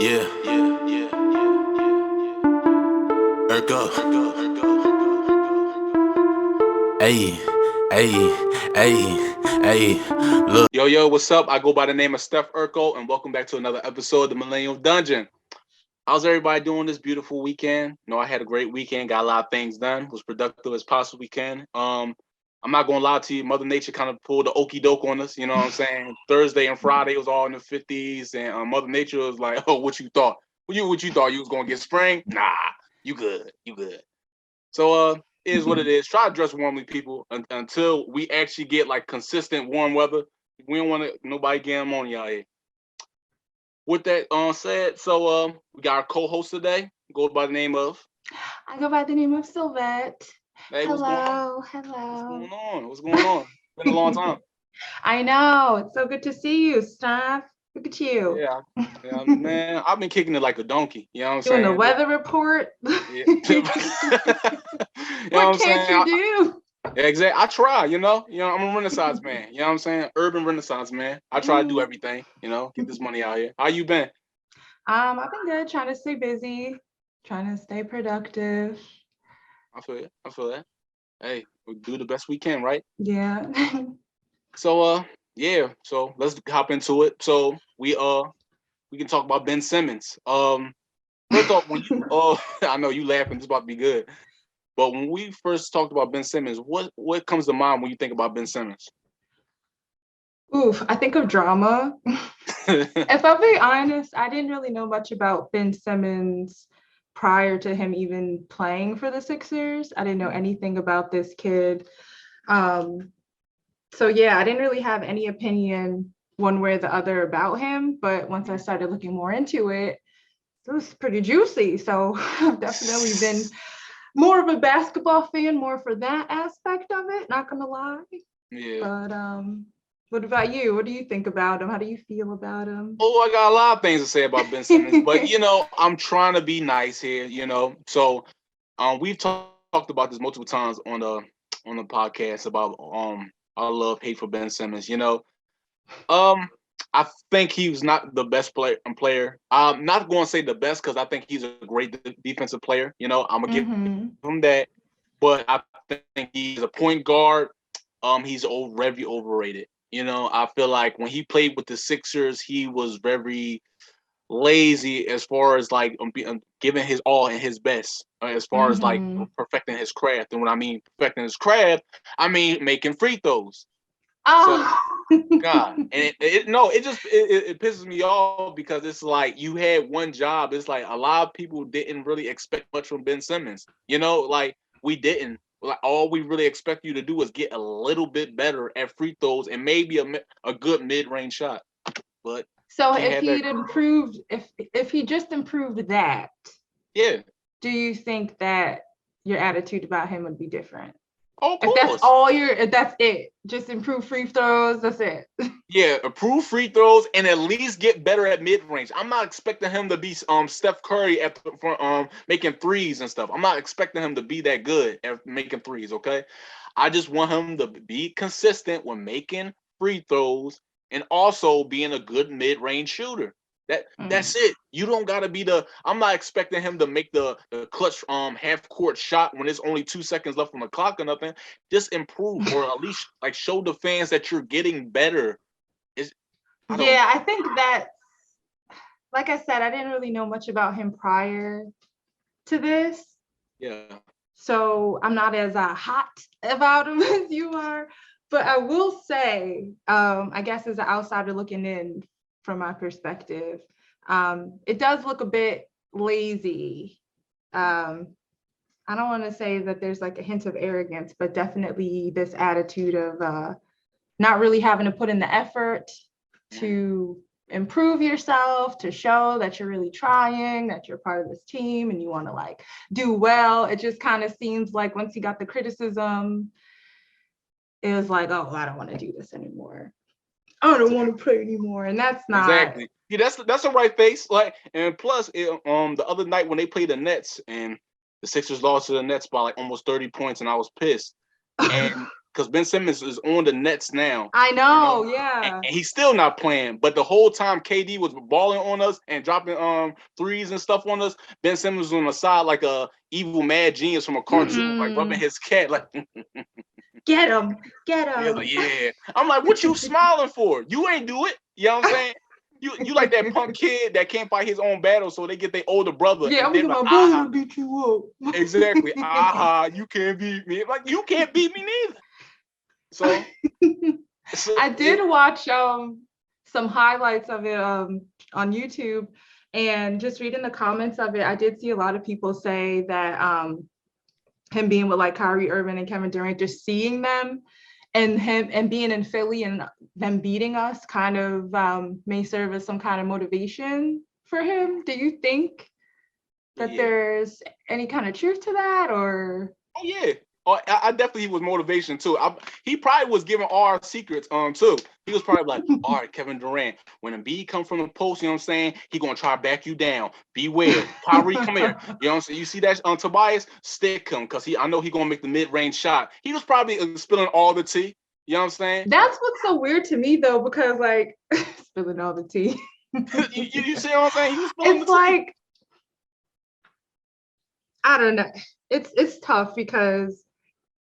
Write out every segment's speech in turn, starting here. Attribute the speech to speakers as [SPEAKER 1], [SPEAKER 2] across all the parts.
[SPEAKER 1] Yeah, yeah, yeah, Urko. Hey, hey, look.
[SPEAKER 2] Yo, what's up? I go by the name of Steph Urkel, and welcome back to another episode of the Millennial Dungeon. How's everybody doing this beautiful weekend? I had a great weekend, got a lot of things done, was productive as possibly can. I'm not gonna lie to you, Mother Nature kind of pulled the okey doke on us, you know what I'm saying? Thursday and Friday was all in the 50s, and Mother Nature was like, oh, what you thought? What you thought you was gonna get spring? Nah, you good, you good. So it is what it is. Try to dress warmly, people, until we actually get like consistent warm weather. We don't want nobody get ammonia out here. With that said, we got our co-host today, go by the name of.
[SPEAKER 3] I go by the name of Sylvette.
[SPEAKER 2] Hey, what's going on?
[SPEAKER 3] Hello,
[SPEAKER 2] What's
[SPEAKER 3] hello.
[SPEAKER 2] going on? What's going on? Been a long time.
[SPEAKER 3] I know. It's so good to see you, Steph. Look at you.
[SPEAKER 2] Yeah, yeah, man. I've been kicking it like a donkey. You know what I'm
[SPEAKER 3] Doing the
[SPEAKER 2] saying?
[SPEAKER 3] weather report.
[SPEAKER 2] Yeah. You know what
[SPEAKER 3] What
[SPEAKER 2] I'm
[SPEAKER 3] can't
[SPEAKER 2] saying?
[SPEAKER 3] you do?
[SPEAKER 2] Yeah, exactly. I try, I'm a renaissance man. You know what I'm saying? Urban renaissance man. I try to do everything, get this money out here. How you been?
[SPEAKER 3] I've been good, trying to stay busy, trying to stay productive.
[SPEAKER 2] I feel it. I feel that. Hey, we do the best we can, right?
[SPEAKER 3] Yeah.
[SPEAKER 2] So yeah, so let's hop into it. So we can talk about Ben Simmons. First off, when you I know you laughing, this about to be good. But when we first talked about Ben Simmons, what comes to mind when you think about Ben Simmons?
[SPEAKER 3] Oof, I think of drama. If I'll be honest, I didn't really know much about Ben Simmons prior to him even playing for the Sixers. I didn't know anything about this kid. Um, so yeah, I didn't really have any opinion one way or the other about him. But once I started looking more into it, it was pretty juicy. So I've definitely been more of a basketball fan, more for that aspect of it, not gonna lie.
[SPEAKER 2] Yeah.
[SPEAKER 3] But what about you? What do you think about him? How do you feel about him?
[SPEAKER 2] Oh, I got a lot of things to say about Ben Simmons, but I'm trying to be nice here. So we've talked about this multiple times on the podcast about our love hate for Ben Simmons. Um I think he was not the best player. I'm not going to say the best because I think he's a great defensive player. I'm gonna give him that, but I think he's a point guard. He's very overrated. I feel like when he played with the Sixers, he was very lazy as far as like giving his all and his best as far as like
[SPEAKER 3] Mm-hmm.
[SPEAKER 2] perfecting his craft. And when I mean perfecting his craft, I mean making free throws. So
[SPEAKER 3] Oh.
[SPEAKER 2] God, and it pisses me off because it's like you had one job. It's like a lot of people didn't really expect much from Ben Simmons. Like we didn't. Like all we really expect you to do is get a little bit better at free throws and maybe a good mid range shot. But
[SPEAKER 3] So
[SPEAKER 2] can't
[SPEAKER 3] if
[SPEAKER 2] have that.
[SPEAKER 3] he'd improved, if he just improved that,
[SPEAKER 2] Yeah.
[SPEAKER 3] do you think that your attitude about him would be different?
[SPEAKER 2] Oh, of
[SPEAKER 3] If that's
[SPEAKER 2] course.
[SPEAKER 3] all if that's it, just improve free throws, that's it.
[SPEAKER 2] Yeah, improve free throws and at least get better at mid range. I'm not expecting him to be Steph Curry for making threes and stuff. I'm not expecting him to be that good at making threes. Okay, I just want him to be consistent when making free throws and also being a good mid range shooter. That's it. You don't gotta be the. I'm not expecting him to make the clutch half court shot when there's only 2 seconds left on the clock or nothing. Just improve or at least like show the fans that you're getting better. Is I don't
[SPEAKER 3] Yeah,
[SPEAKER 2] know.
[SPEAKER 3] I think that, like I said, I didn't really know much about him prior to this.
[SPEAKER 2] Yeah.
[SPEAKER 3] So I'm not as hot about him as you are. But I will say, I guess as an outsider looking in from my perspective, it does look a bit lazy. I don't want to say that there's like a hint of arrogance, but definitely this attitude of not really having to put in the effort to improve yourself, to show that you're really trying, that you're part of this team and you want to like do well. It just kind of seems like once he got the criticism, it was like, oh, I don't want to do this anymore. I don't want to play anymore. And that's not.
[SPEAKER 2] Exactly. Yeah, that's the right face. Like, and plus, the other night when they played the Nets and the Sixers lost to the Nets by like almost 30 points, and I was pissed. And because Ben Simmons is on the Nets now.
[SPEAKER 3] I know,
[SPEAKER 2] And,
[SPEAKER 3] yeah.
[SPEAKER 2] and he's still not playing. But the whole time KD was balling on us and dropping threes and stuff on us, Ben Simmons was on the side like a evil mad genius from a cartoon, like rubbing his cat, like
[SPEAKER 3] get him.
[SPEAKER 2] yeah. I'm like, what you smiling for? You ain't do it. You know what I'm saying? You like that punk kid that can't fight his own battle, so they get their older brother.
[SPEAKER 3] Yeah,
[SPEAKER 2] and
[SPEAKER 3] I'm
[SPEAKER 2] they're
[SPEAKER 3] gonna
[SPEAKER 2] like,
[SPEAKER 3] my brother to beat you up.
[SPEAKER 2] exactly. You can't beat me. Like, you can't beat me neither. So
[SPEAKER 3] I did watch some highlights of it on YouTube, and just reading the comments of it, I did see a lot of people say that him being with like Kyrie Irving and Kevin Durant, just seeing them and him and being in Philly and them beating us kind of may serve as some kind of motivation for him. Do you think that there's any kind of truth to that, or?
[SPEAKER 2] Oh yeah. I definitely was motivation too. He probably was giving our secrets too. He was probably like, all right, Kevin Durant, when Embiid comes from the post, you know what I'm saying? He gonna try to back you down. Beware. Kyrie, come here. You know what I'm saying? You see that on Tobias? Stick him, because I know he gonna make the mid-range shot. He was probably spilling all the tea. You know what I'm saying?
[SPEAKER 3] That's what's so weird to me though, because like spilling all the tea.
[SPEAKER 2] you see what I'm saying? He was spilling
[SPEAKER 3] It's
[SPEAKER 2] the
[SPEAKER 3] like,
[SPEAKER 2] tea.
[SPEAKER 3] I don't know. It's tough because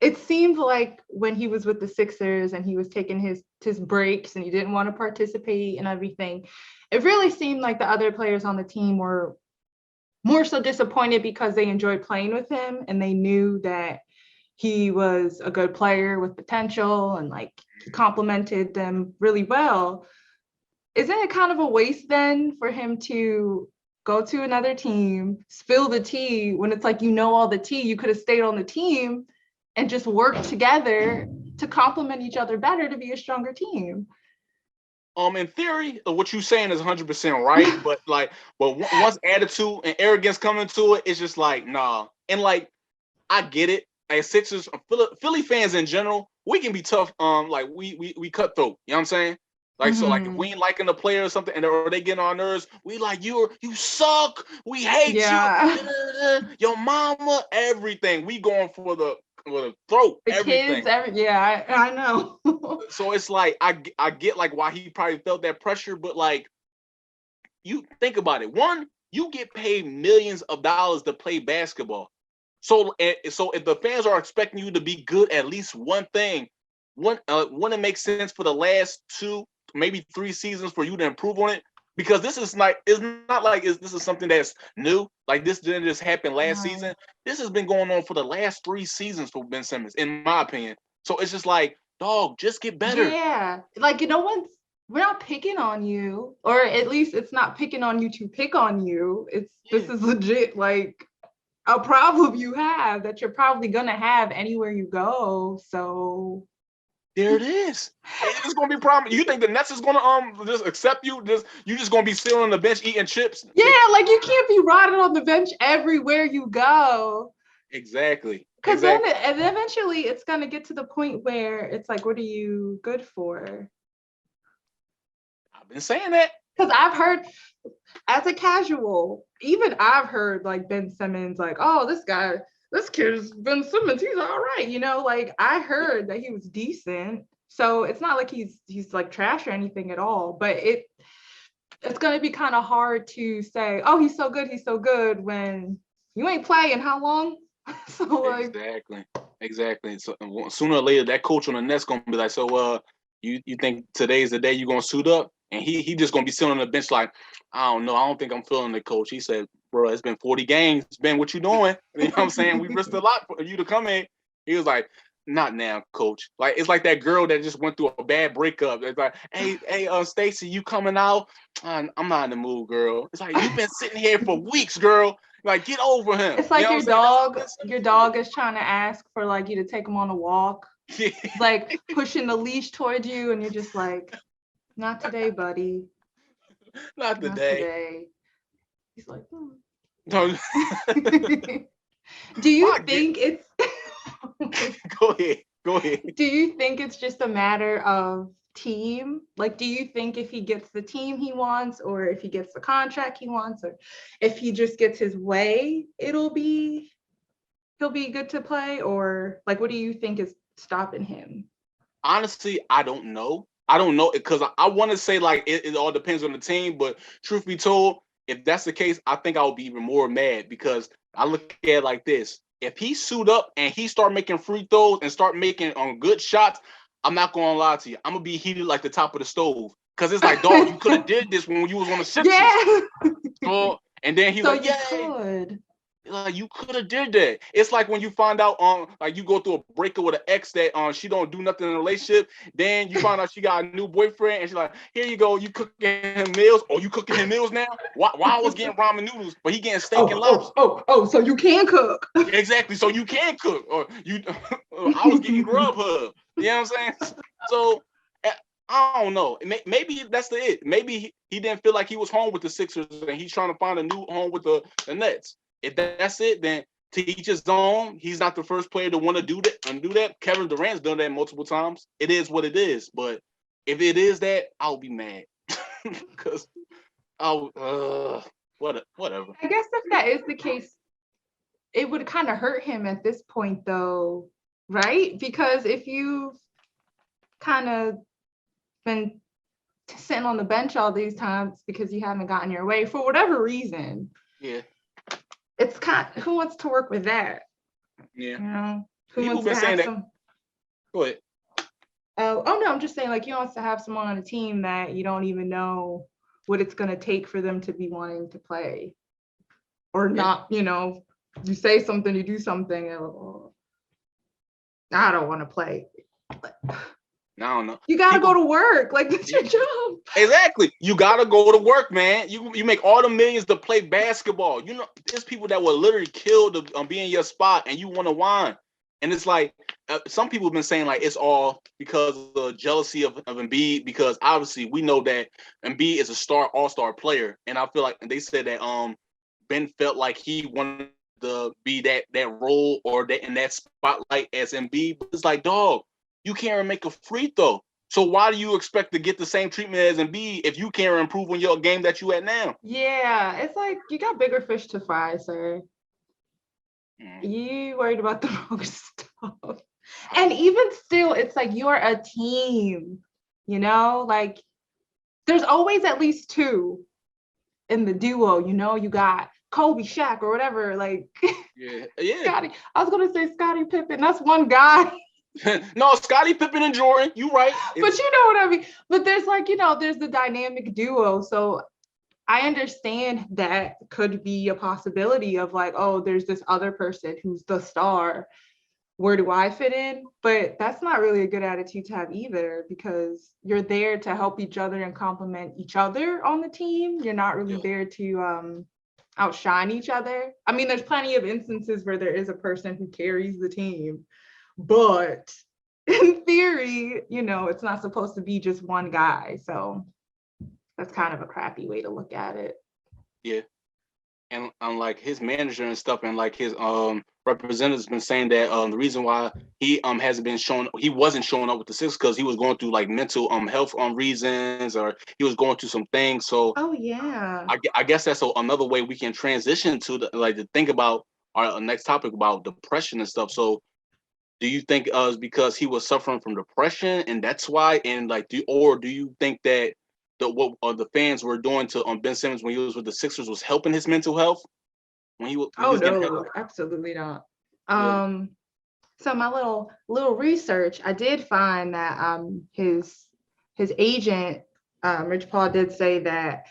[SPEAKER 3] it seemed like when he was with the Sixers and he was taking his breaks and he didn't want to participate and everything, it really seemed like the other players on the team were more so disappointed because they enjoyed playing with him and they knew that he was a good player with potential and like he complimented them really well. Isn't it kind of a waste then for him to go to another team, spill the tea when it's like, you know, all the tea, you could have stayed on the team and just worked together to complement each other better to be a stronger team?
[SPEAKER 2] In theory, what you're saying is 100% right, but once attitude and arrogance come into it, it's just like, nah. And like, I get it. As Sixers, Philly fans in general, we can be tough. Like we cutthroat. You know what I'm saying? Like, so like if we ain't liking the player or something, or they getting on our nerves, we like, you suck. We hate you. Your mama, everything. We going for the throat.
[SPEAKER 3] The
[SPEAKER 2] everything.
[SPEAKER 3] kids, I know.
[SPEAKER 2] So it's like I get like why he probably felt that pressure, but like, you think about it. One, you get paid millions of dollars to play basketball. So if the fans are expecting you to be good at least one thing, wouldn't it make sense for the last 2, maybe 3 seasons for you to improve on it? Because this is like, it's not like this is something that's new. Like, this didn't just happen last season. This has been going on for the last 3 seasons for Ben Simmons, in my opinion. So it's just like, dog, just get better.
[SPEAKER 3] Yeah, like, we're not picking on you, or at least it's not picking on you to pick on you. This is legit like a problem you have that you're probably gonna have anywhere you go. So
[SPEAKER 2] there it is. It's gonna be a problem. You think the Nets is gonna just accept you? You just gonna be sitting on the bench eating chips?
[SPEAKER 3] Yeah, like you can't be rotting on the bench everywhere you go.
[SPEAKER 2] Exactly.
[SPEAKER 3] Because then and eventually it's gonna get to the point where it's like, what are you good for?
[SPEAKER 2] I've been saying that.
[SPEAKER 3] Because I've heard, as a casual, even I've heard like Ben Simmons, like, oh, this kid is Ben Simmons, he's all right, like I heard that he was decent. So it's not like he's like trash or anything at all, but it's gonna be kind of hard to say, oh, he's so good when you ain't playing how long? So like,
[SPEAKER 2] exactly. So sooner or later that coach on the Nets gonna be like, so you think today's the day you're gonna suit up? And he just gonna be sitting on the bench like, I don't know, I don't think I'm feeling the coach. He said, bro, it's been 40 games. Ben, what you doing? You know what I'm saying? We risked a lot for you to come in. He was like, not now, coach. Like, it's like that girl that just went through a bad breakup. It's like, hey, Stacy, you coming out? I'm not in the mood, girl. It's like, you've been sitting here for weeks, girl. Like, get over him.
[SPEAKER 3] It's like your dog is trying to ask for like you to take him on a walk.
[SPEAKER 2] Yeah.
[SPEAKER 3] Like pushing the leash towards you, and you're just like, not today, buddy.
[SPEAKER 2] Not today.
[SPEAKER 3] He's like,
[SPEAKER 2] No.
[SPEAKER 3] Do you think it's
[SPEAKER 2] Go ahead.
[SPEAKER 3] Do you think it's just a matter of team? Like, do you think if he gets the team he wants, or if he gets the contract he wants, or if he just gets his way, he'll be good to play? Or like, what do you think is stopping him?
[SPEAKER 2] Honestly, I don't know. I don't know because I want to say like it all depends on the team, but truth be told, if that's the case, I think I would be even more mad because I look at it like this. If he suit up and he start making free throws and start making good shots, I'm not gonna lie to you. I'm gonna be heated like the top of the stove. Cause it's like, dog, you could have did this when you was on the Sixers.
[SPEAKER 3] Yeah.
[SPEAKER 2] So, and then he's
[SPEAKER 3] So
[SPEAKER 2] like,
[SPEAKER 3] you
[SPEAKER 2] yeah.
[SPEAKER 3] could.
[SPEAKER 2] Like you could have did that. It's like when you find out like you go through a breakup with an ex that she don't do nothing in a relationship. Then you find out she got a new boyfriend and she's like, here you go, you cooking him meals. Oh, you cooking him meals now? Why I was getting ramen noodles, but he getting steak and lobster.
[SPEAKER 3] So you can cook.
[SPEAKER 2] Exactly. So you can cook. Or you I was getting Grubhub. You know what I'm saying? So I don't know. Maybe that's it. Maybe he didn't feel like he was home with the Sixers and he's trying to find a new home with the Nets. If that's it, then to each his own. He's not the first player to want to do that. Kevin Durant's done that multiple times. It is what it is. But if it is that, I'll be mad because whatever.
[SPEAKER 3] I guess if that is the case, it would kind of hurt him at this point, though, right? Because if you've kind of been sitting on the bench all these times because you haven't gotten your way for whatever reason.
[SPEAKER 2] Yeah.
[SPEAKER 3] It's kind of, who wants to work with that?
[SPEAKER 2] Yeah.
[SPEAKER 3] You know, who
[SPEAKER 2] People
[SPEAKER 3] wants to have some?
[SPEAKER 2] Go ahead.
[SPEAKER 3] Oh no, I'm just saying, like, you wants to have someone on a team that you don't even know what it's going to take for them to be wanting to play or not. You know, you say something, you do something, and I don't want to play.
[SPEAKER 2] I don't know.
[SPEAKER 3] You gotta go to work. Like, that's your job.
[SPEAKER 2] Exactly. You gotta go to work, man. You make all the millions to play basketball. You know, there's people that will literally kill to be in your spot, and you want to whine. And it's like some people have been saying like it's all because of the jealousy of Embiid, because obviously we know that Embiid is a all-star player, and I feel like they said that Ben felt like he wanted to be that role or that in that spotlight as Embiid. But it's like, dog, you can't even make a free throw. So why do you expect to get the same treatment as Embiid if you can't improve on your game that you at now?
[SPEAKER 3] Yeah, it's like you got bigger fish to fry, sir. You worried about the wrong stuff. And even still, it's like you're a team, you know? Like, there's always at least two in the duo, you know? You got Kobe, Shaq, or whatever. Like,
[SPEAKER 2] yeah.
[SPEAKER 3] Scotty. I was gonna say Scottie Pippen. That's one guy.
[SPEAKER 2] No, Scottie Pippen and Jordan. You right.
[SPEAKER 3] But you know what I mean. But there's like, you know, there's the dynamic duo. So I understand that could be a possibility of like, oh, there's this other person who's the star. Where do I fit in? But that's not really a good attitude to have either, because you're there to help each other and complement each other on the team. You're not really there to outshine each other. I mean, there's plenty of instances where there is a person who carries the team, but in theory, you know, it's not supposed to be just one guy. So that's kind of a crappy way to look at it.
[SPEAKER 2] Yeah. And like his manager and stuff and like his representatives been saying that the reason why he wasn't showing up with the Sixers because he was going through like mental health reasons, or he was going through some things. So I guess that's another way we can transition to to think about our next topic about depression and stuff. So do you think it's because he was suffering from depression and that's why, and like do you think that what the fans were doing to Ben Simmons when he was with the Sixers was helping his mental health? When he was
[SPEAKER 3] no, absolutely not. Really? So my little research, I did find that his agent, Rich Paul, did say that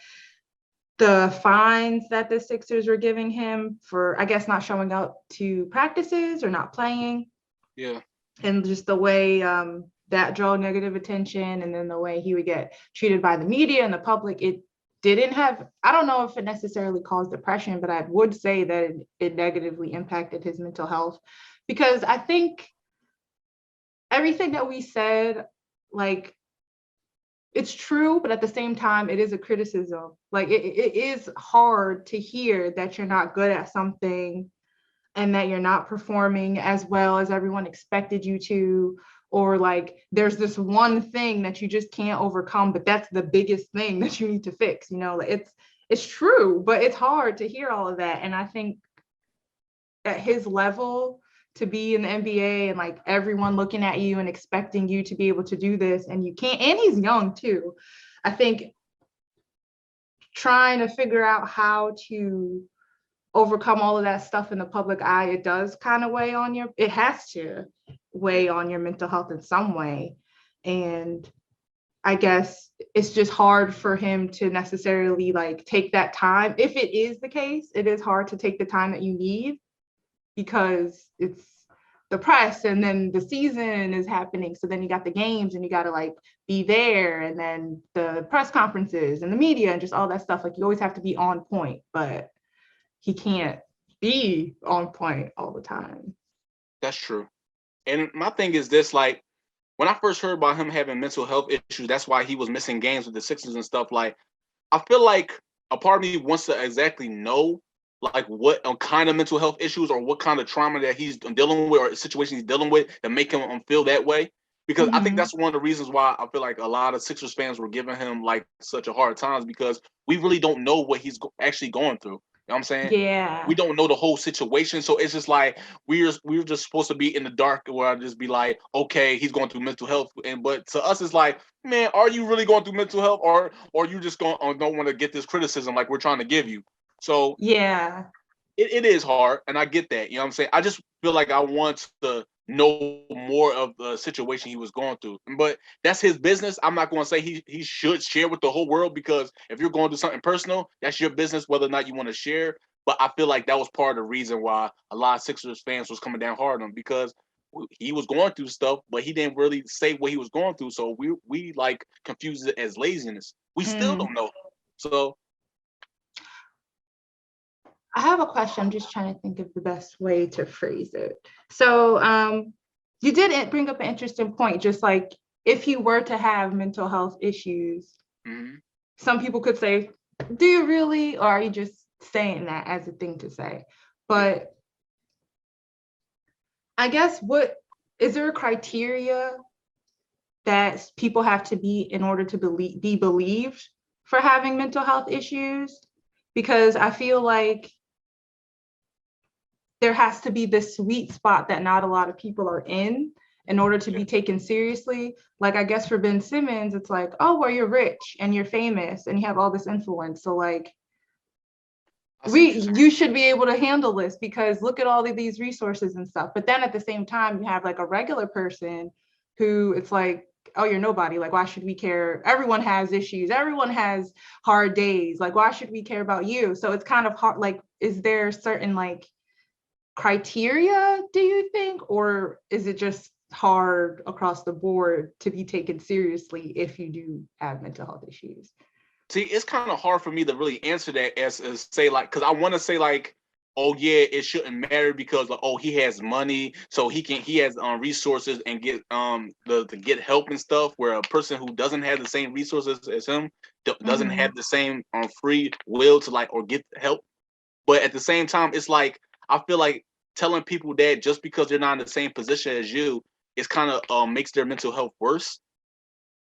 [SPEAKER 3] the fines that the Sixers were giving him for, I guess, not showing up to practices or not playing.
[SPEAKER 2] Yeah.
[SPEAKER 3] And just the way that drew negative attention, and then the way he would get treated by the media and the public, it didn't have, I don't know if it necessarily caused depression, but I would say that it negatively impacted his mental health, because I think everything that we said, like, it's true, but at the same time, it is a criticism. Like, it is hard to hear that you're not good at something and that you're not performing as well as everyone expected you to, or like there's this one thing that you just can't overcome, but that's the biggest thing that you need to fix. You know, it's true, but it's hard to hear all of that. And I think at his level, to be in the NBA and like everyone looking at you and expecting you to be able to do this, and you can't, and he's young too. I think trying to figure out how to overcome all of that stuff in the public eye, it does kind of weigh on your, it has to weigh on your mental health in some way. And I guess it's just hard for him to necessarily like take that time. If it is the case, it is hard to take the time that you need because it's the press and then the season is happening. So then you got the games and you got to like be there, and then the press conferences and the media and just all that stuff. Like you always have to be on point, but he can't be on point all the time.
[SPEAKER 2] That's true. And my thing is this, like, when I first heard about him having mental health issues, that's why he was missing games with the Sixers and stuff. Like, I feel like a part of me wants to exactly know, like, what kind of mental health issues or what kind of trauma that he's dealing with or situation he's dealing with that make him feel that way. Because I think that's one of the reasons why I feel like a lot of Sixers fans were giving him like such a hard time, because we really don't know what he's actually going through. You know what I'm saying?
[SPEAKER 3] Yeah.
[SPEAKER 2] We don't know the whole situation. So it's just like we're just supposed to be in the dark where I just be like, okay, he's going through mental health. But to us, it's like, man, are you really going through mental health, or you just don't want to get this criticism like we're trying to give you? So
[SPEAKER 3] yeah,
[SPEAKER 2] it is hard, and I get that. You know what I'm saying? I just feel like I want to know more of the situation he was going through. But that's his business. I'm not going to say he should share with the whole world, because if you're going through something personal, that's your business, whether or not you want to share. But I feel like that was part of the reason why a lot of Sixers fans was coming down hard on him, because he was going through stuff, but he didn't really say what he was going through. So we like confused it as laziness. We still don't know. So
[SPEAKER 3] I have a question. I'm just trying to think of the best way to phrase it. So you did bring up an interesting point, just like if he were to have mental health issues, some people could say, do you really, or are you just saying that as a thing to say? But I guess, what is there a criteria that people have to be in order to be believed for having mental health issues? Because I feel like there has to be this sweet spot that not a lot of people are in order to be taken seriously. Like, I guess for Ben Simmons, it's like, oh, well, you're rich and you're famous and you have all this influence. So like, you should be able to handle this because look at all of these resources and stuff. But then at the same time, you have like a regular person who it's like, oh, you're nobody. Like, why should we care? Everyone has issues. Everyone has hard days. Like, why should we care about you? So it's kind of hard. Like, is there certain like criteria, do you think, or is it just hard across the board to be taken seriously if you do have mental health issues?
[SPEAKER 2] See, it's kind of hard for me to really answer that as say like, because I want to say like, oh yeah, it shouldn't matter because like, oh, he has money, so he has resources and get to get help and stuff. Where a person who doesn't have the same resources as him doesn't have the same free will to like or get help. But at the same time, it's like I feel like telling people that just because they're not in the same position as you is kind of makes their mental health worse.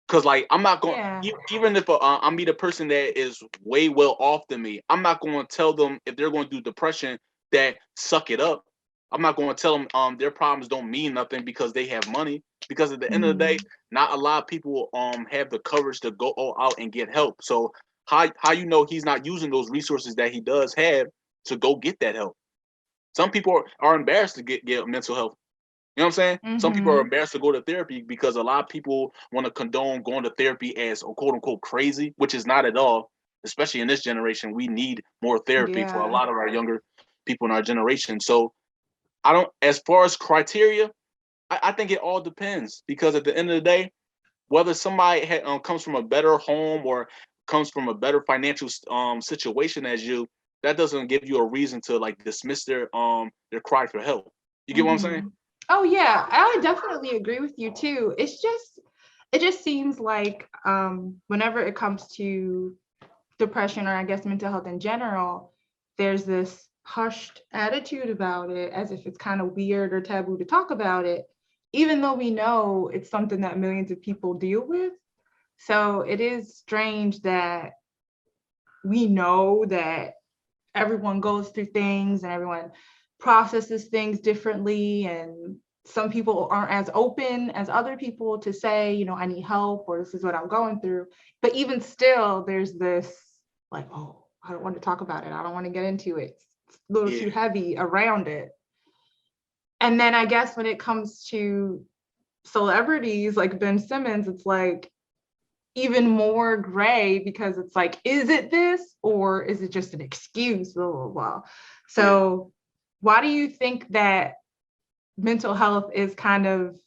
[SPEAKER 2] Cause like I'm not going, even if I meet a person that is way well off than me, I'm not going to tell them if they're going through depression that suck it up. I'm not going to tell them their problems don't mean nothing because they have money. Because at the end of the day, not a lot of people have the courage to go all out and get help. So how you know he's not using those resources that he does have to go get that help? Some people are embarrassed to get mental health. You know what I'm saying? Some people are embarrassed to go to therapy because a lot of people want to condone going to therapy as quote unquote crazy, which is not at all. Especially in this generation, we need more therapy for a lot of our younger people in our generation. So I don't, as far as criteria, I think it all depends, because at the end of the day, whether somebody comes from a better home or comes from a better financial situation as you, that doesn't give you a reason to like dismiss their cry for help. You get what I'm saying?
[SPEAKER 3] Oh yeah, I definitely agree with you too. It just seems like whenever it comes to depression, or I guess mental health in general, there's this hushed attitude about it, as if it's kind of weird or taboo to talk about it, even though we know it's something that millions of people deal with. So it is strange that we know that everyone goes through things and everyone processes things differently, and some people aren't as open as other people to say, you know, I need help, or this is what I'm going through. But even still, there's this like, oh, I don't want to talk about it. I don't want to get into it. It's a little too heavy around it. And then I guess when it comes to celebrities like Ben Simmons, it's like even more gray, because it's like, is it this, or is it just an excuse? Blah, blah, blah. So why do you think that mental health is kind of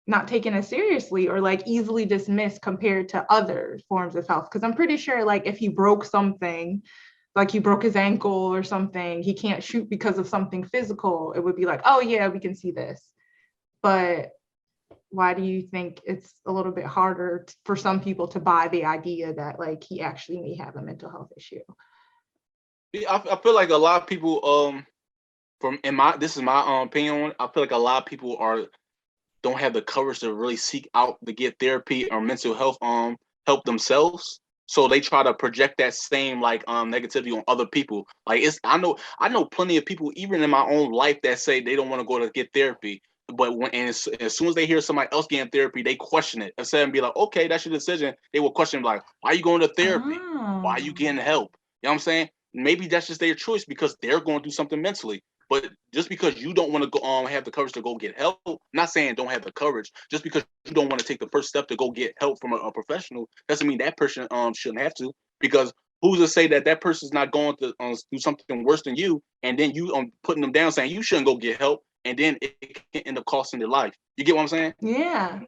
[SPEAKER 3] not taken as seriously, or like easily dismissed compared to other forms of health? Because I'm pretty sure like if he broke something, like he broke his ankle or something, he can't shoot because of something physical, it would be like, oh yeah, we can see this. But why do you think it's a little bit harder for some people to buy the idea that like he actually may have a mental health issue?
[SPEAKER 2] I feel like a lot of people, this is my opinion on it, I feel like a lot of people don't have the courage to really seek out to get therapy or mental health help themselves. So they try to project that same like negativity on other people. Like I know plenty of people even in my own life that say they don't want to go to get therapy. But as soon as they hear somebody else getting therapy, they question it. Instead of be like, okay, that's your decision, they will question like, why are you going to therapy? Why are you getting help? You know what I'm saying? Maybe that's just their choice because they're going through something mentally. But just because you don't want to go have the courage to go get help, not saying don't have the courage, just because you don't want to take the first step to go get help from a professional, doesn't mean that person shouldn't have to. Because who's to say that that person's not going to do something worse than you, and then you putting them down saying you shouldn't go get help, and then it can end up costing their life. You get what I'm saying?
[SPEAKER 3] Yeah,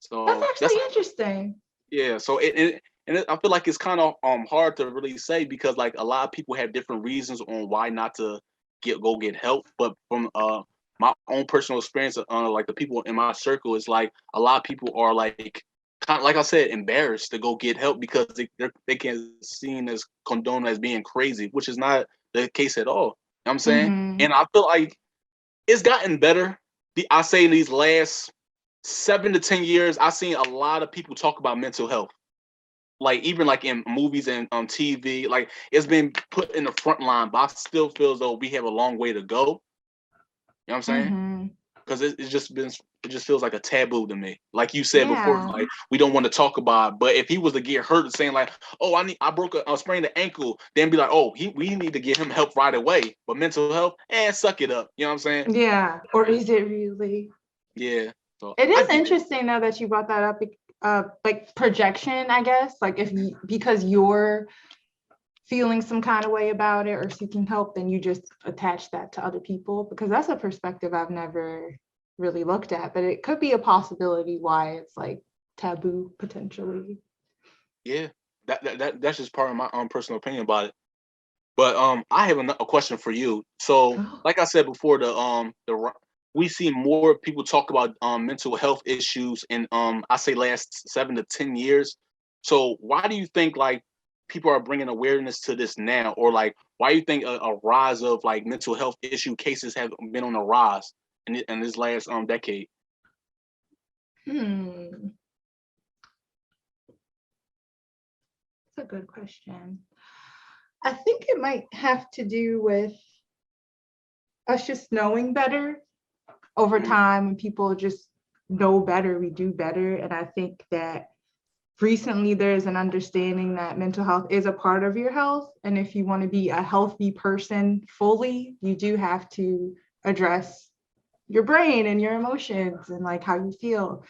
[SPEAKER 2] So
[SPEAKER 3] that's actually interesting.
[SPEAKER 2] yeah. So I feel like it's kind of hard to really say because like a lot of people have different reasons on why not to go get help. But from my own personal experience, like the people in my circle, is like a lot of people are like kind of like I said, embarrassed to go get help because they can seen as condoned as being crazy, which is not the case at all. You know what I'm saying?
[SPEAKER 3] Mm-hmm.
[SPEAKER 2] And I feel like it's gotten better. I say in these last 7 to 10 years, I've seen a lot of people talk about mental health. Like even like in movies and on TV, like it's been put in the front line, but I still feel as though we have a long way to go. You know what I'm saying?
[SPEAKER 3] Mm-hmm.
[SPEAKER 2] Because it just feels like a taboo to me. Like you said before,
[SPEAKER 3] Yeah.
[SPEAKER 2] like we don't want to talk about it. But if he was to get hurt saying like, oh, I broke I sprained the ankle, then be like, oh, we need to get him help right away. But mental health, suck it up. You know what I'm saying?
[SPEAKER 3] Yeah. Or is it really?
[SPEAKER 2] Yeah. So
[SPEAKER 3] It
[SPEAKER 2] I
[SPEAKER 3] is
[SPEAKER 2] get it.
[SPEAKER 3] interesting though that you brought that up, like projection, I guess. Like because you're feeling some kind of way about it or seeking help, then you just attach that to other people, because that's a perspective I've never really looked at, but it could be a possibility why it's like taboo potentially.
[SPEAKER 2] Yeah. That's just part of my personal opinion about it. But I have a question for you. So,
[SPEAKER 3] Oh.
[SPEAKER 2] like I said before, we see more people talk about mental health issues in I say last 7 to 10 years. So, why do you think like people are bringing awareness to this now, or like why do you think a rise of like mental health issue cases have been on the rise in this last decade?
[SPEAKER 3] That's a good question. I think it might have to do with us just knowing better over
[SPEAKER 2] Mhm.
[SPEAKER 3] time. When people just know better, we do better. And I think that recently there's an understanding that mental health is a part of your health. And if you want to be a healthy person fully, you do have to address your brain and your emotions and like how you feel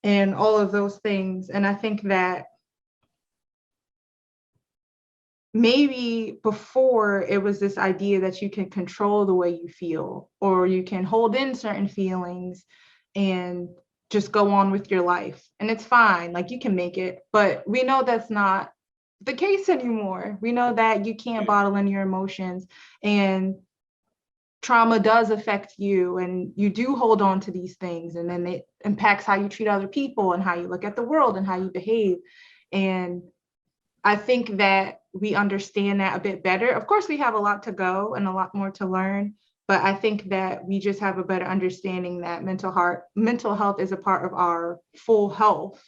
[SPEAKER 3] and all of those things. And I think that maybe before it was this idea that you can control the way you feel, or you can hold in certain feelings and just go on with your life and it's fine, like you can make it. But we know that's not the case anymore. We know that you can't bottle in your emotions, and trauma does affect you, and you do hold on to these things, and then it impacts how you treat other people and how you look at the world and how you behave. And I think that we understand that a bit better. Of course, we have a lot to go and a lot more to learn, but I think that we just have a better understanding that mental health is a part of our full health,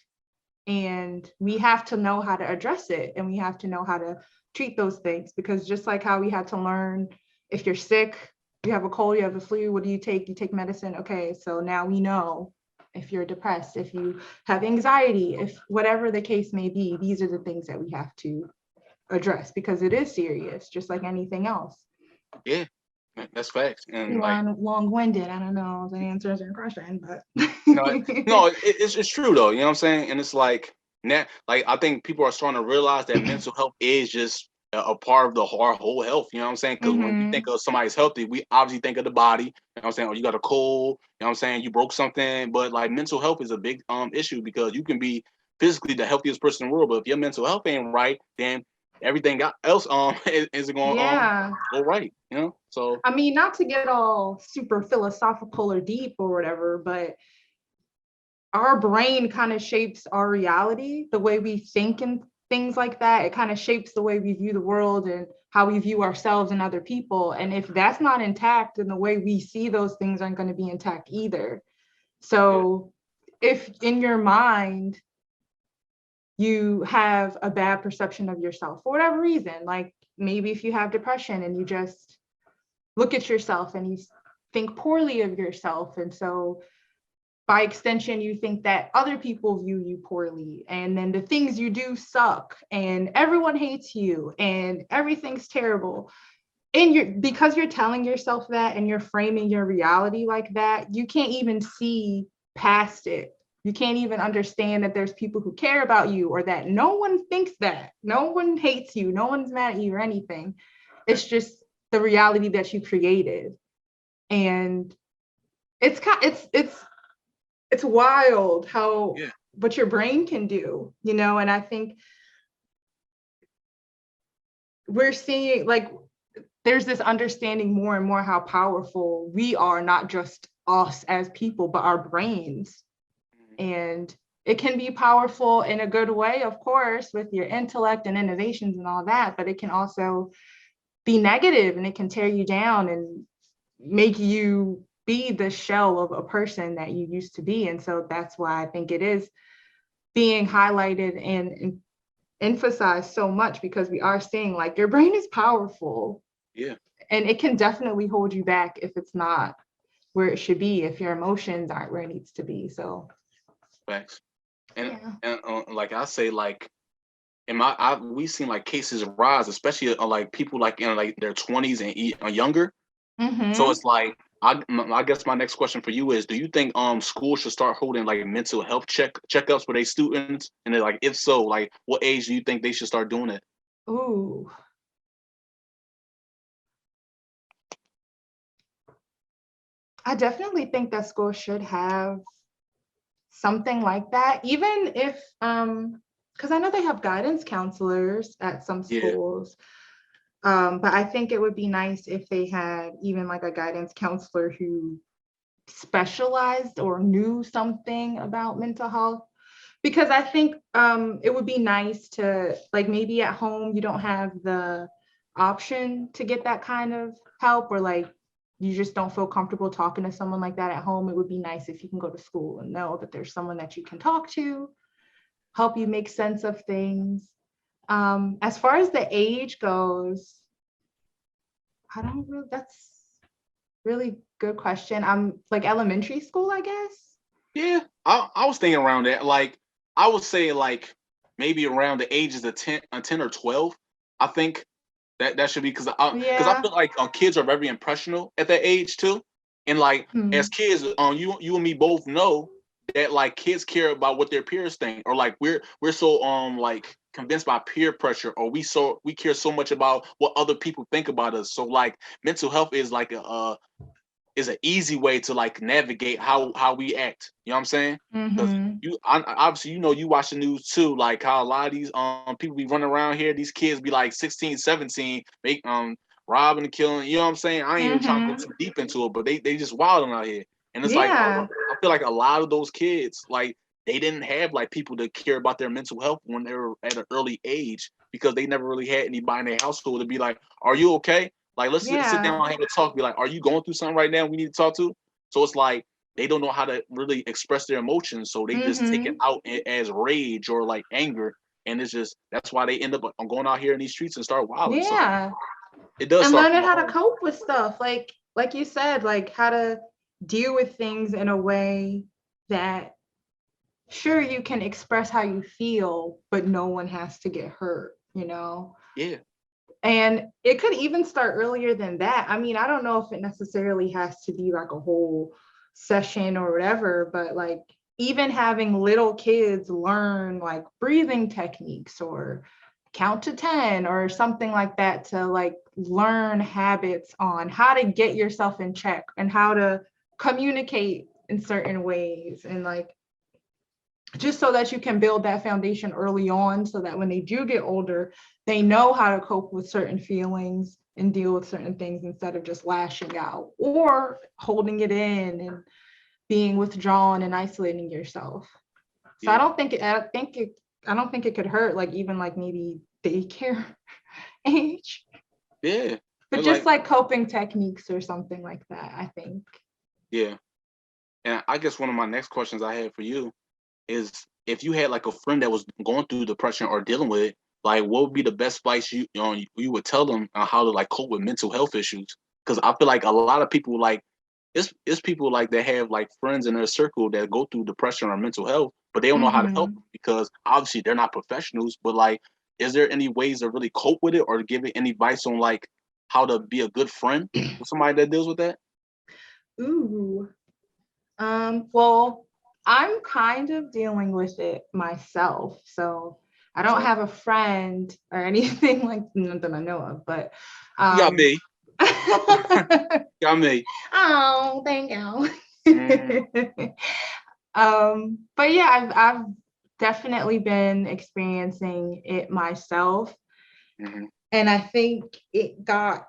[SPEAKER 3] and we have to know how to address it, and we have to know how to treat those things, because just like how we had to learn if you're sick, you have a cold, you have a flu, what do you take? You take medicine. Okay, so now we know if you're depressed, if you have anxiety, if whatever the case may be, these are the things that we have to address because it is serious, just like anything else.
[SPEAKER 2] Yeah, that's facts. And like,
[SPEAKER 3] long-winded. I don't know if that answers your question, but
[SPEAKER 2] no, it's true though. You know what I'm saying? And it's like now, like I think people are starting to realize that mental health is just a part of our whole health. You know what I'm saying? Because when you think of somebody's healthy, we obviously think of the body. You know what I'm saying? Or you got a cold. You know what I'm saying? You broke something. But like mental health is a big issue because you can be physically the healthiest person in the world, but if your mental health ain't right, then everything else isn't going to go right. You know? So
[SPEAKER 3] I mean, not to get all super philosophical or deep or whatever, but our brain kind of shapes our reality, the way we think and things like that. It kind of shapes the way we view the world and how we view ourselves and other people. And if that's not intact, then the way we see those things aren't going to be intact either. So if in your mind, you have a bad perception of yourself for whatever reason, like maybe if you have depression and you just look at yourself and you think poorly of yourself. And so by extension, you think that other people view you poorly, and then the things you do suck, and everyone hates you, and everything's terrible. And because you're telling yourself that and you're framing your reality like that, you can't even see past it. You can't even understand that there's people who care about you, or that no one thinks that. No one hates you. No one's mad at you or anything. It's just the reality that you created. And it's wild how what your brain can do, you know. And I think we're seeing, like, there's this understanding more and more how powerful we are, not just us as people, but our brains. And it can be powerful in a good way, of course, with your intellect and innovations and all that, but it can also be negative, and it can tear you down and make you be the shell of a person that you used to be. And so that's why I think it is being highlighted and emphasized so much, because we are seeing, like, your brain is powerful.
[SPEAKER 2] Yeah.
[SPEAKER 3] And it can definitely hold you back if it's not where it should be, if your emotions aren't where it needs to be. So
[SPEAKER 2] facts. And like I say, like we've seen like cases rise, especially like people like in like their 20s and younger. So it's like I guess my next question for you is: do you think schools should start holding like mental health checkups for their students? And then, like, if so, like what age do you think they should start doing it?
[SPEAKER 3] Ooh. I definitely think that schools should have something like that, even if because I know they have guidance counselors at some schools. But I think it would be nice if they had even like a guidance counselor who specialized or knew something about mental health. Because I think it would be nice to, like, maybe at home you don't have the option to get that kind of help, or like you just don't feel comfortable talking to someone like that at home. It would be nice if you can go to school and know that there's someone that you can talk to, help you make sense of things. As far as the age goes, I don't really, that's really good question. I'm like elementary school, I guess.
[SPEAKER 2] Yeah, I was thinking around that. Like, I would say like maybe around the ages of 10 or 12. I think that should be, because I feel like kids are very impressionable at that age too. And like as kids, you and me both know that like kids care about what their peers think, or like we're so like convinced by peer pressure, or we care so much about what other people think about us. So like mental health is like is an easy way to like navigate how we act. You know what I'm saying? Because obviously, you know, you watch the news too, like how a lot of these people be running around here. These kids be like 16, 17, make robbing and killing. You know what I'm saying? I ain't even trying to go too deep into it, but they just wilding out here. And it's like I feel like a lot of those kids, like, they didn't have like people to care about their mental health when they were at an early age, because they never really had anybody in their household to be like, "Are you okay? Like, let's sit down and have a talk." Be like, "Are you going through something right now we need to talk to?" So it's like they don't know how to really express their emotions, so they just take it out as rage or like anger, and it's just that's why they end up going out here in these streets and start wilding.
[SPEAKER 3] Yeah.
[SPEAKER 2] It does
[SPEAKER 3] And
[SPEAKER 2] start
[SPEAKER 3] learning
[SPEAKER 2] from
[SPEAKER 3] how to
[SPEAKER 2] home.
[SPEAKER 3] cope with stuff, like you said, like how to deal with things in a way that, sure, you can express how you feel, but no one has to get hurt, you know?
[SPEAKER 2] Yeah.
[SPEAKER 3] And it could even start earlier than that. I mean, I don't know if it necessarily has to be like a whole session or whatever, but like even having little kids learn like breathing techniques or count to 10 or something like that, to like learn habits on how to get yourself in check and how to communicate in certain ways, and like just so that you can build that foundation early on, so that when they do get older, they know how to cope with certain feelings and deal with certain things instead of just lashing out or holding it in and being withdrawn and isolating yourself. So
[SPEAKER 2] Yeah.
[SPEAKER 3] I don't think it could hurt, like even like maybe daycare age,
[SPEAKER 2] Yeah.
[SPEAKER 3] but
[SPEAKER 2] And
[SPEAKER 3] just like coping techniques or something like that, I think.
[SPEAKER 2] yeah. And I guess one of my next questions I had for you is, if you had like a friend that was going through depression or dealing with it, like what would be the best advice you would tell them on how to like cope with mental health issues? Because I feel like a lot of people, like it's people like that have like friends in their circle that go through depression or mental health, but they don't know how to help them because obviously they're not professionals. But like, is there any ways to really cope with it, or to give it any advice on like how to be a good friend with somebody that deals with that?
[SPEAKER 3] Ooh. Well, I'm kind of dealing with it myself, so I don't
[SPEAKER 2] So
[SPEAKER 3] have a friend or anything like that I know of, but
[SPEAKER 2] you got me. Got me.
[SPEAKER 3] oh, thank you.
[SPEAKER 2] Mm,
[SPEAKER 3] But yeah, I've definitely been experiencing it myself,
[SPEAKER 2] mhm.
[SPEAKER 3] and I think it got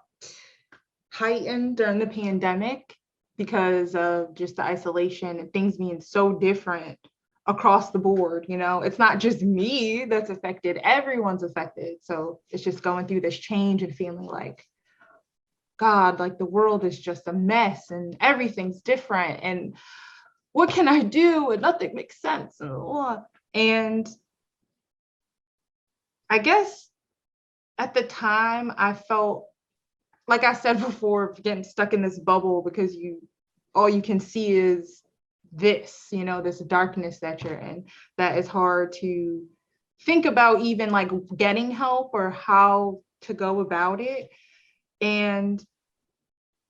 [SPEAKER 3] heightened during the pandemic because of just the isolation and things being so different across the board. You know, it's not just me that's affected, everyone's affected. So it's just going through this change and feeling like, God, like the world is just a mess and everything's different. And what can I do? And nothing makes sense. And I guess at the time I felt, like I said before, getting stuck in this bubble because all you can see is this, you know, this darkness that you're in, that is hard to think about even like getting help or how to go about it. And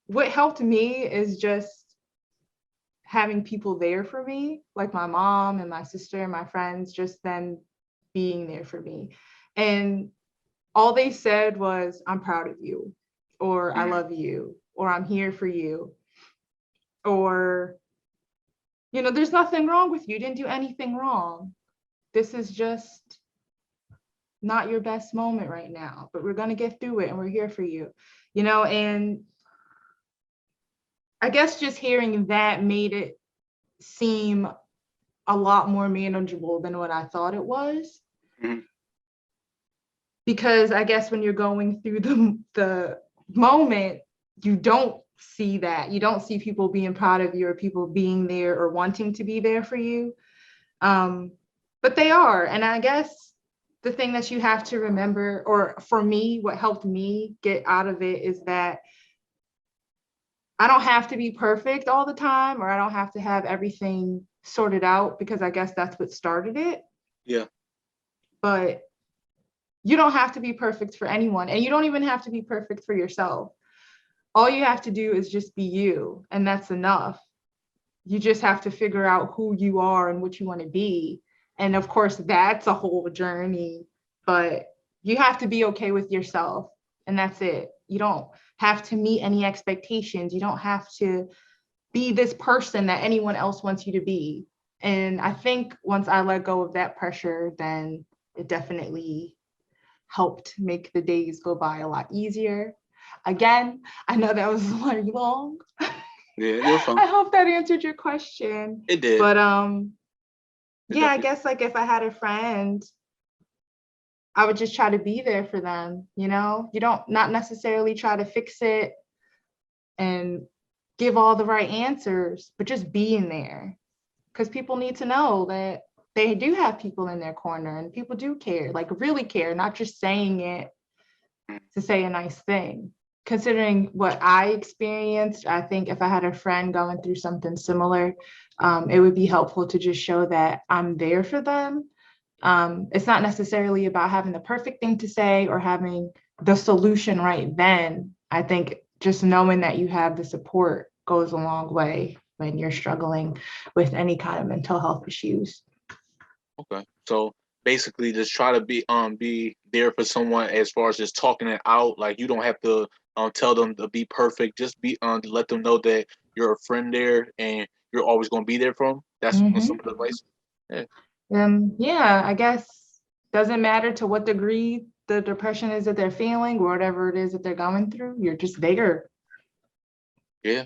[SPEAKER 3] what helped me is just having people there for me, like my mom and my sister and my friends, just them being there for me. And all they said was, I'm proud of you, or I
[SPEAKER 2] Mm,
[SPEAKER 3] love you, or I'm here for you, or, you know, there's nothing wrong with you. You didn't do anything wrong. This is just not your best moment right now, but we're going to get through it and we're here for you, you know. And I guess just hearing that made it seem a lot more manageable than what I thought it was.
[SPEAKER 2] mhm.
[SPEAKER 3] Because I guess when you're going through the moment, you don't see that. You don't see people being proud of you or people being there or wanting to be there for you. But they are. And I guess the thing that you have to remember, or for me, what helped me get out of it, is that I don't have to be perfect all the time, or I don't have to have everything sorted out, because I guess that's what started it.
[SPEAKER 2] Yeah.
[SPEAKER 3] But you don't have to be perfect for anyone, and you don't even have to be perfect for yourself. All you have to do is just be you, and that's enough. You just have to figure out who you are and what you want to be. And of course, that's a whole journey, but you have to be okay with yourself, and that's it. You don't have to meet any expectations. You don't have to be this person that anyone else wants you to be. And I think once I let go of that pressure, then it definitely helped make the days go by a lot easier. Again, I know that was very long.
[SPEAKER 2] Yeah, it was fun.
[SPEAKER 3] I hope that answered your question.
[SPEAKER 2] It did.
[SPEAKER 3] But
[SPEAKER 2] It
[SPEAKER 3] yeah, I
[SPEAKER 2] definitely.
[SPEAKER 3] guess like if I had a friend, I would just try to be there for them, you know? You don't, not necessarily try to fix it and give all the right answers, but just being there. Because people need to know that they do have people in their corner and people do care, like really care, not just saying it to say a nice thing. Considering what I experienced, I think if I had a friend going through something similar, it would be helpful to just show that I'm there for them. It's not necessarily about having the perfect thing to say or having the solution right then. I think just knowing that you have the support goes a long way when you're struggling with any kind of mental health issues.
[SPEAKER 2] Okay. So basically just try to be there for someone as far as just talking it out. Like you don't have to tell them to be perfect. Just be let them know that you're a friend there and you're always gonna be there for them. That's some of the advice. Yeah.
[SPEAKER 3] Yeah, I guess doesn't matter to what degree the depression is that they're feeling or whatever it is that they're going through, you're just there.
[SPEAKER 2] Yeah.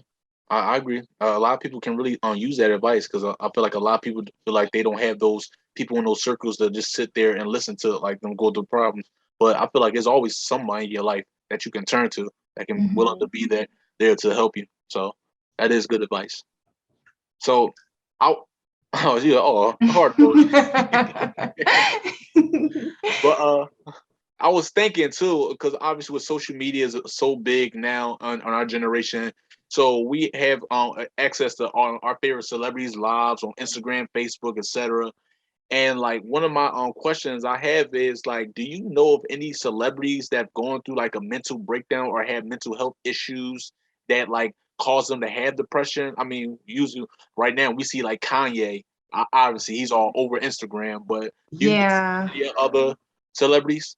[SPEAKER 2] I agree. A lot of people can really use that advice because I feel like a lot of people feel like they don't have those people in those circles that just sit there and listen to like them go through problems. But I feel like there's always somebody in your life that you can turn to that can willing to be there to help you. So that is good advice. So I oh yeah, hard mode. But I was thinking too, because obviously with social media is so big now on our generation. So we have access to our favorite celebrities' lives on Instagram, Facebook, etc. And like one of my questions I have is like, do you know of any celebrities that have gone through like a mental breakdown or have mental health issues that like cause them to have depression? I mean, usually right now we see like Kanye. Obviously, he's all over Instagram, but do you know
[SPEAKER 3] Yeah.
[SPEAKER 2] any other celebrities?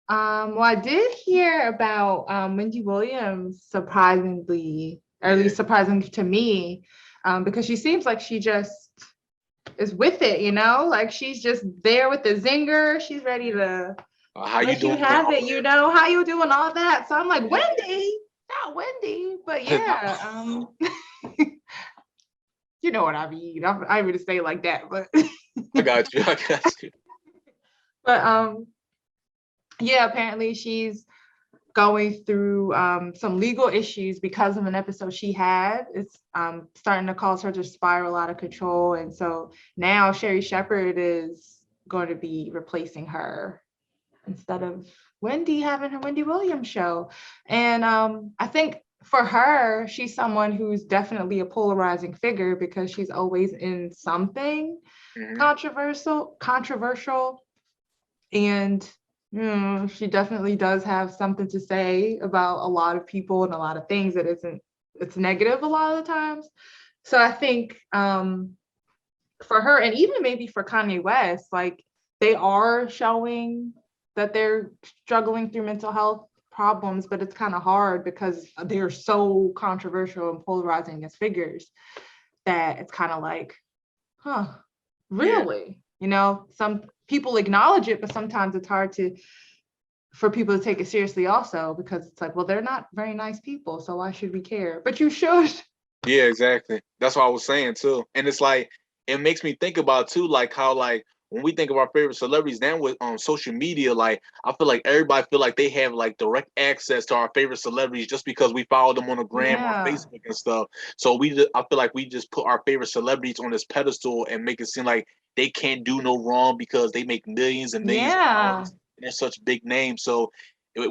[SPEAKER 3] Well, I did hear about Wendy Williams, surprisingly, or at least surprising to me, because she seems like she just is with it, like she's just there with the zinger. She's ready to
[SPEAKER 2] How you
[SPEAKER 3] let you
[SPEAKER 2] doing?
[SPEAKER 3] have it, how you doing, all that. So I'm like, Wendy, not Wendy, but yeah, you know what I mean. I would say it like that, but
[SPEAKER 2] I got you. I got you.
[SPEAKER 3] but yeah, apparently she's going through some legal issues because of an episode she had. It's starting to cause her to spiral out of control. And so now Sherry Shepherd is going to be replacing her instead of Wendy having her Wendy Williams show. And I think for her, she's someone who's definitely a polarizing figure because she's always in something controversial. And she definitely does have something to say about a lot of people and a lot of things that it's negative a lot of the times. So I think for her, and even maybe for Kanye West, like they are showing that they're struggling through mental health problems, but it's kind of hard because they're so controversial and polarizing as figures that it's kind of like, really? Some people acknowledge it, but sometimes it's hard for people to take it seriously also, because it's like, well, they're not very nice people, so why should we care? But you should.
[SPEAKER 2] Yeah, exactly. That's what I was saying too. And it's like it makes me think about too, like how like when we think of our favorite celebrities now with social media, like I feel like everybody feel like they have like direct access to our favorite celebrities just because we follow them on the gram or Facebook and stuff. So I feel like we just put our favorite celebrities on this pedestal and make it seem like they can't do no wrong because they make millions and millions of dollars. And they're such big names. So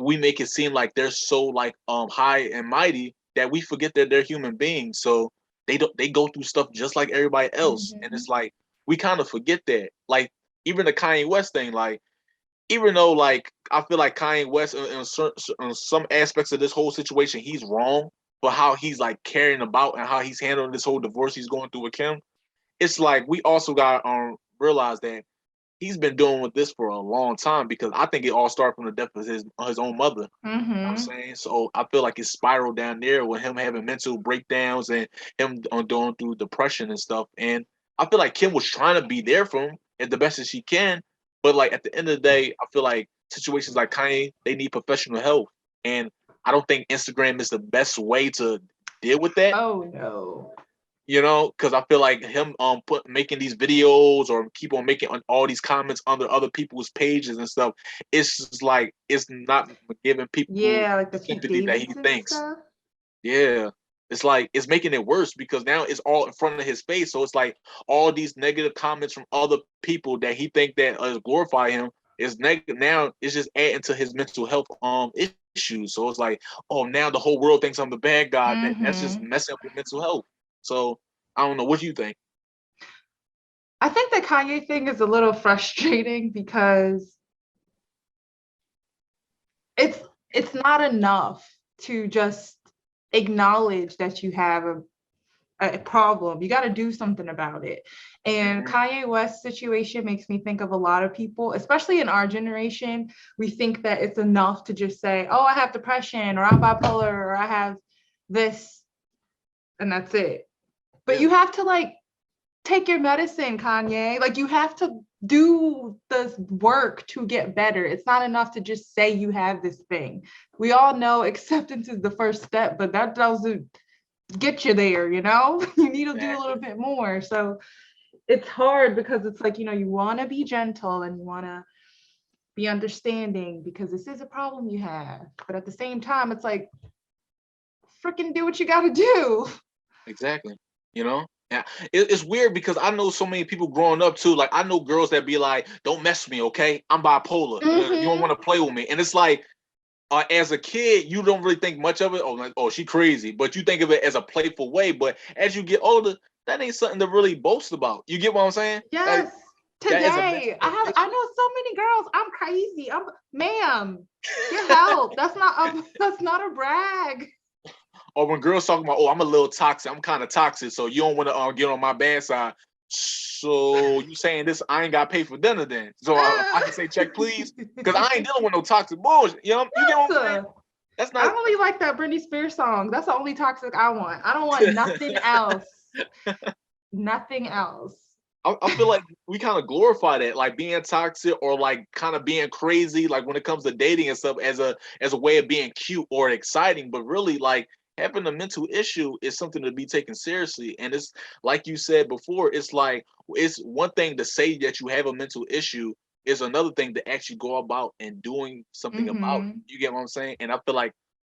[SPEAKER 2] we make it seem like they're so like high and mighty that we forget that they're human beings. So they go through stuff just like everybody else. And it's like we kind of forget that. Like even the Kanye West thing, like even though like I feel like Kanye West in some aspects of this whole situation, he's wrong, but how he's like carrying about and how he's handling this whole divorce he's going through with Kim, it's like we also got realize that he's been doing with this for a long time because I think it all started from the death of his own mother. You know what I'm saying? So I feel like it spiraled down there with him having mental breakdowns and him going through depression and stuff. And I feel like Kim was trying to be there for him as the best as she can. But like at the end of the day, I feel like situations like Kanye, they need professional help. And I don't think Instagram is the best way to deal with that.
[SPEAKER 3] Oh no.
[SPEAKER 2] Because I feel like him making these videos or keep on making all these comments under other people's pages and stuff, it's just like it's not giving people
[SPEAKER 3] like the
[SPEAKER 2] sympathy that he thinks.
[SPEAKER 3] Stuff.
[SPEAKER 2] Yeah. It's like it's making it worse because now it's all in front of his face. So it's like all these negative comments from other people that he think that glorify him it's negative now. It's just adding to his mental health issues. So it's like, oh, now the whole world thinks I'm the bad guy. That's just
[SPEAKER 3] Mm-hmm.
[SPEAKER 2] messing up your mental health. So I don't know. What do you think?
[SPEAKER 3] I think the Kanye thing is a little frustrating because it's it's not enough to just acknowledge that you have a problem. You got to do something about it. And
[SPEAKER 2] Mhm.
[SPEAKER 3] Kanye West's situation makes me think of a lot of people, especially in our generation. We think that it's enough to just say, oh, I have depression, or I'm bipolar, or I have this, and that's it. But
[SPEAKER 2] Yeah.
[SPEAKER 3] you have to like take your medicine, Kanye. Like you have to do the work to get better. It's not enough to just say you have this thing. We all know acceptance is the first step, but that doesn't get you there, you know? You need to do a little
[SPEAKER 2] Exactly.
[SPEAKER 3] bit more. So it's hard because it's like, you want to be gentle and you want to be understanding because this is a problem you have. But at the same time, it's like, freaking do what you got to do.
[SPEAKER 2] Exactly. You know? Yeah. It's weird because I know so many people growing up too. Like I know girls that be like, "Don't mess with me, okay? I'm bipolar. You don't
[SPEAKER 3] Mm-hmm.
[SPEAKER 2] want to play with me." And it's like, as a kid, you don't really think much of it. Oh, like, oh, she crazy. But you think of it as a playful way. But as you get older, that ain't something to really boast about. You get what I'm saying? Like
[SPEAKER 3] Yes.
[SPEAKER 2] that is a mental
[SPEAKER 3] Today,
[SPEAKER 2] health
[SPEAKER 3] I
[SPEAKER 2] issue.
[SPEAKER 3] know so many girls. I'm crazy. Ma'am, get help. That's not a brag.
[SPEAKER 2] Or when girls talking about, oh, I'm a little toxic. I'm kind of toxic, so you don't want to get on my bad side. So you saying this? I ain't got to pay for dinner then. So I can say check please, because I ain't dealing with no toxic bullshit. You get what I'm saying?
[SPEAKER 3] Yes.
[SPEAKER 2] That's
[SPEAKER 3] I
[SPEAKER 2] not.
[SPEAKER 3] only like that Britney Spears song. That's the only toxic I want. I don't want nothing else. Nothing else.
[SPEAKER 2] I feel like we kind of glorify that, like being toxic or like kind of being crazy, like when it comes to dating and stuff, as a way of being cute or exciting. But really, like having a mental issue is something to be taken seriously. And it's like you said before, it's like it's one thing to say that you have a mental issue, is another thing to actually go about and doing something about it.
[SPEAKER 3] Mm-hmm.
[SPEAKER 2] You get what I'm saying? And I feel like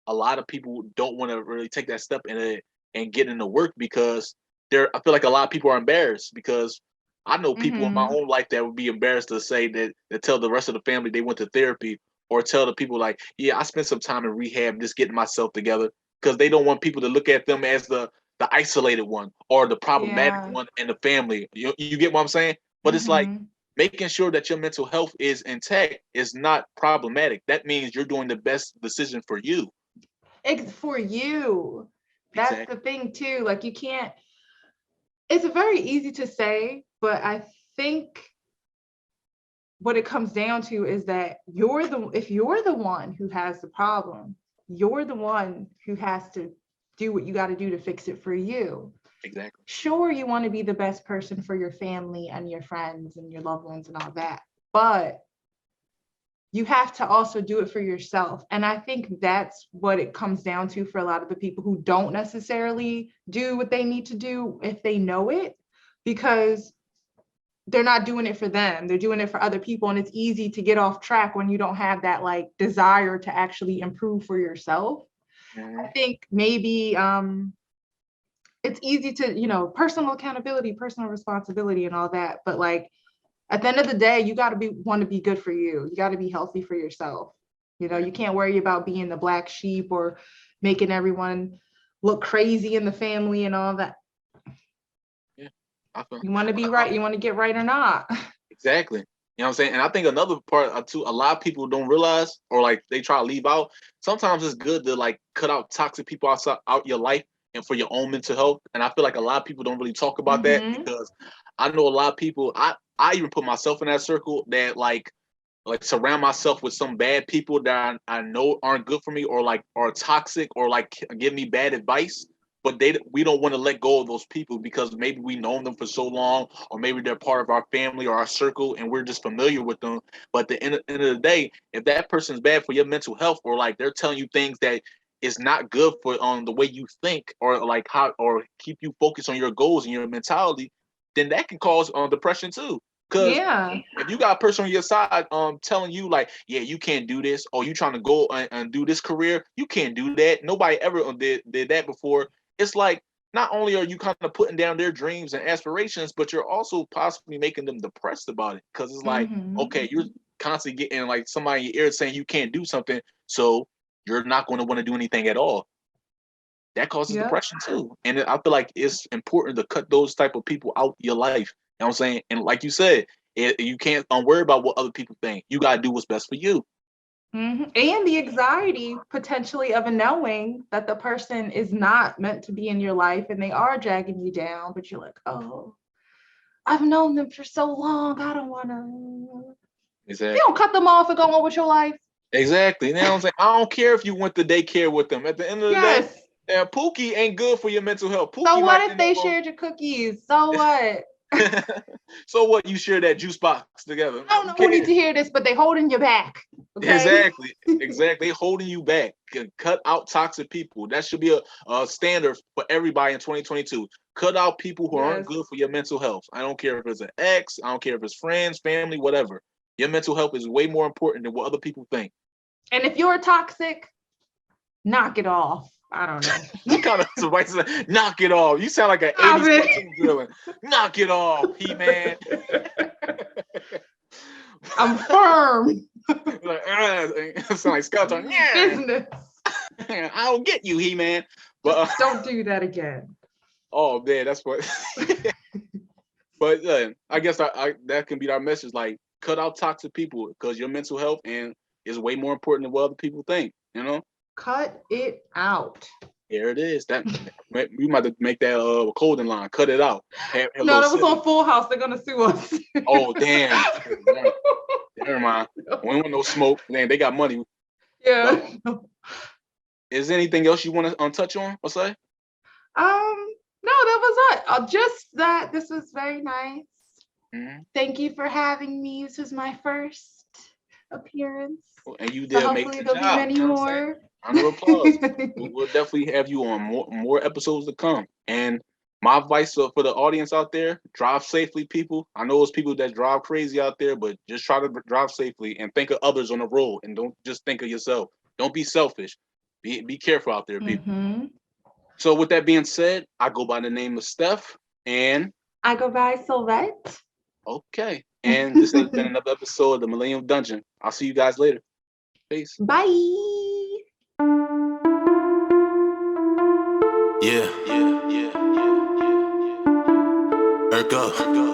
[SPEAKER 2] a lot of people don't want to really take that step in it and get into work because I feel like a lot of people are embarrassed because I know people in my
[SPEAKER 3] Mm-hmm.
[SPEAKER 2] own life that would be embarrassed to say that tell the rest of the family they went to therapy, or tell the people like, yeah, I spent some time in rehab just getting myself together, because they don't want people to look at them as the isolated one or the problematic
[SPEAKER 3] Yeah.
[SPEAKER 2] one in the family. You get what I'm saying? But it's like
[SPEAKER 3] Mm-hmm.
[SPEAKER 2] making sure that your mental health is intact is not problematic. That means you're doing the best decision for you.
[SPEAKER 3] It's for you. That's the
[SPEAKER 2] Exactly.
[SPEAKER 3] thing too. Like you can't, it's very easy to say, but I think what it comes down to is that if you're the one who has the problem, you're the one who has to do what you got to do to fix it for you.
[SPEAKER 2] Exactly.
[SPEAKER 3] Sure, you want to be the best person for your family and your friends and your loved ones and all that, but you have to also do it for yourself. And I think that's what it comes down to for a lot of the people who don't necessarily do what they need to do if they know it, because they're not doing it for them. They're doing it for other people. And it's easy to get off track when you don't have that like desire to actually improve for yourself. I
[SPEAKER 2] Mhm.
[SPEAKER 3] think maybe it's easy to, personal accountability, personal responsibility and all that. But like at the end of the day, you got to want to be good for you. You got to be healthy for yourself. You
[SPEAKER 2] Exactly.
[SPEAKER 3] can't worry about being the black sheep or making everyone look crazy in the family and all that.
[SPEAKER 2] Yeah. I feel.
[SPEAKER 3] You want to be right. You want to get right or not.
[SPEAKER 2] Exactly. You know what I'm saying? And I think another part too, a lot of people don't realize, or like they try to leave out. Sometimes it's good to like cut out toxic people out your life and for your own mental health. And I feel like a lot of people don't really talk about that
[SPEAKER 3] Mm-hmm.
[SPEAKER 2] because I know a lot of people. I even put myself in that circle that like surround myself with some bad people that I know aren't good for me, or like are toxic, or like give me bad advice. But we don't want to let go of those people because maybe we known them for so long, or maybe they're part of our family or our circle, and we're just familiar with them. But at the end of the day, if that person's bad for your mental health, or like they're telling you things that is not good for the way you think, or like how, or keep you focused on your goals and your mentality, then that can cause depression too. Because
[SPEAKER 3] Yeah.
[SPEAKER 2] if you got a person on your side telling you like, yeah, you can't do this, or you trying to go and do this career, you can't do that, nobody ever did that before. It's like, not only are you kind of putting down their dreams and aspirations, but you're also possibly making them depressed about it, because it's like,
[SPEAKER 3] Mm-hmm.
[SPEAKER 2] okay, constantly getting like somebody in your ear saying you can't do something, so you're not going to want to do anything at all. That causes
[SPEAKER 3] Yep.
[SPEAKER 2] depression too. And I feel like it's important to cut those type of people out your life. You know what I'm saying? And like you said, you can't worry about what other people think. You got to do what's best for you.
[SPEAKER 3] And the anxiety potentially of knowing that the person is not meant to be in your life and they are dragging you down, but you're like, oh, I've known them for so long. I don't want to.
[SPEAKER 2] Exactly.
[SPEAKER 3] You don't cut them off and go on with your life.
[SPEAKER 2] Exactly. You know what I'm saying? I don't care if you went to daycare with them. At the end of the day, Pookie ain't good for your mental health. Pookie
[SPEAKER 3] so what if they shared your cookies? So what?
[SPEAKER 2] So what? You share that juice box together.
[SPEAKER 3] I don't know who needs to hear this, but they holding you back. Okay?
[SPEAKER 2] Exactly. They holding you back. Cut out toxic people. That should be a standard for everybody in 2022. Cut out people who aren't good for your mental health. I don't care if it's an ex. I don't care if it's friends, family, whatever. Your mental health is way more important than what other people think.
[SPEAKER 3] And if you're toxic, knock it off. I don't know.
[SPEAKER 2] You kind of knock it off. You sound like an 80s cartoon villain. Knock it off, He-Man.
[SPEAKER 3] I'm firm.
[SPEAKER 2] Sound like Skeleton.
[SPEAKER 3] Business.
[SPEAKER 2] I'll get you, He-Man. But
[SPEAKER 3] don't do that again.
[SPEAKER 2] Oh man, that's what. But I guess that can be our message. Like, cut out toxic people because your mental health is way more important than what other people think. You know.
[SPEAKER 3] Cut it out.
[SPEAKER 2] There it is. That we might have to make that a clothing line. Cut it out.
[SPEAKER 3] No, that was on Full House. They're gonna sue us.
[SPEAKER 2] Oh damn. Never mind. We want no smoke. Man, they got money.
[SPEAKER 3] Yeah.
[SPEAKER 2] Is there anything else you want to touch on or say?
[SPEAKER 3] No, that was it. Just that this was very nice.
[SPEAKER 2] Mm-hmm.
[SPEAKER 3] Thank you for having me. This was my first appearance.
[SPEAKER 2] And you did make the job.
[SPEAKER 3] Hopefully there'll be many more.
[SPEAKER 2] Round of applause. We'll definitely have you on more episodes to come. And my advice for the audience out there: drive safely, people. I know there's people that drive crazy out there, but just try to drive safely and think of others on the road, and don't just think of yourself. Don't be selfish. Be careful out there, people.
[SPEAKER 3] Mm-hmm.
[SPEAKER 2] So with that being said, I go by the name of Steph, and
[SPEAKER 3] I go by Sylvette.
[SPEAKER 2] Okay. And this has been another episode of the Millennium Dungeon. I'll see you guys later. Peace.
[SPEAKER 3] Bye.
[SPEAKER 1] Yeah. Ergo.